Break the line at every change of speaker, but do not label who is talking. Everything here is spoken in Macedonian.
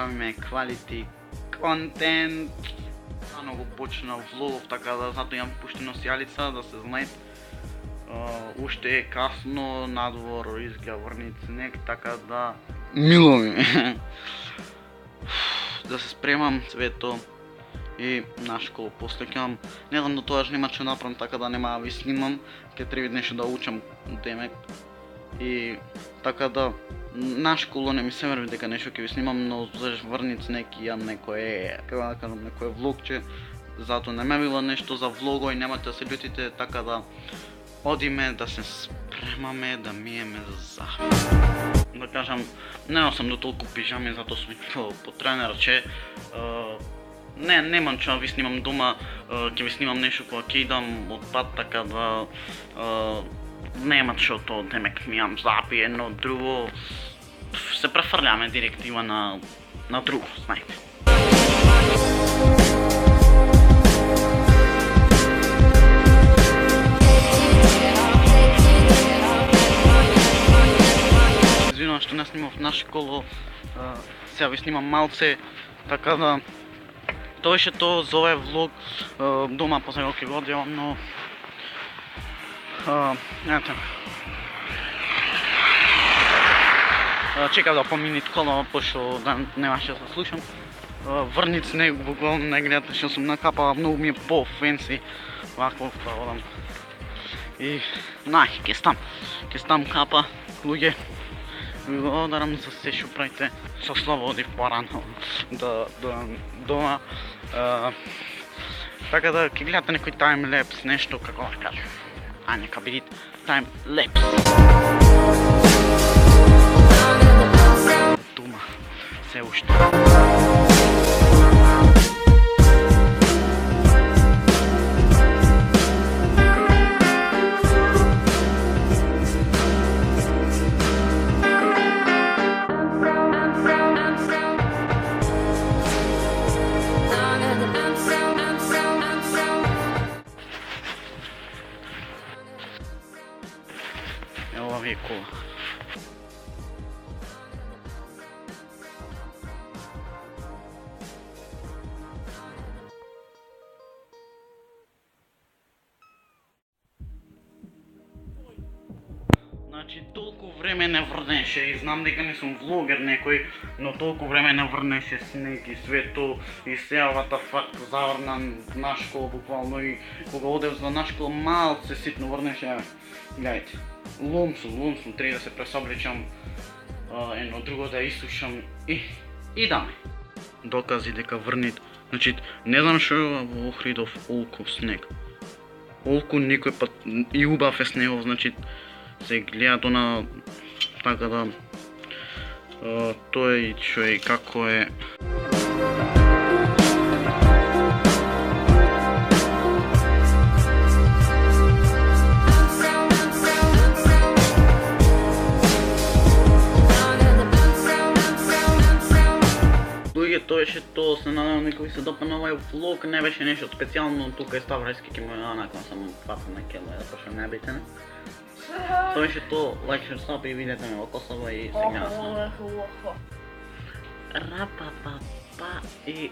правиме quality контент. Рано го почнав влогов, така да затоа имам пуштено сјалица, да се знаете. Уште е касно, надвор изгледа врнит снег, така да мило ми е. Да се спремам свето и на школа после ќе не знам до тоа нема што направам, така да нема да ви снимам, ќе треба нешто да учам демек. И така да на школа не ми се верви дека нешто ќе ви снимам, но за врнит снег имам некое, како да кажам, некое влогче, затоа не ме била нешто за влого и немате да се љутите, така да одиме да се спремаме да миеме за да кажам, не носам до толку пижами, затоа сум по тренерче. Немам што да ви снимам дома, ќе ви снимам нешто кога ќе идам од пат, така да нема што тоа, демек мијам запи едно друго, се префрљаме директива на друго, знаете. Извинувам што не снимав на школо, сега ви снимам малце, така да тоа беше тоа за овој влог. Дома после ќе го одјавам, но ето. Чекав да помини кола, пошто да немаше да се слушам. Врнит снег, буквално не гледате што сум накапала, многу ми е по-фенси вакво да одам. И ќе стам капа, луѓе. Ви благодарам за се што правите со слободи порано дома. Така да ќе гледате некој таймлепс, нешто како да кажам. Нека видите таймлепс. Дома се уште. Ова ви е кола. Значи толку време не врнеше и знам дека не сум влогер некој, но толку време не врнеше снег и свето и сеавата факт заврна на школа буквално и кога одев за на школа малце ситно врнеше. Гледайте, лом сум, треба да се пресобличам, едно друго да исушам и идаме. Докази дека врнит, значи не знам што е во Охридов олку снег. Олку никој пат и убав е снегов, значи се гледа на така да тоа и што е и како е. Тоа беше тоа, се надевам дека ви се допадна овој влог, не беше нешто специјално, тука е Ставрески, ќе му након само патам на кело, затоа што не бите не. Тоа беше тоа, лайк, шер, саб и видете ме во Косово и сега сам. Рапапапа и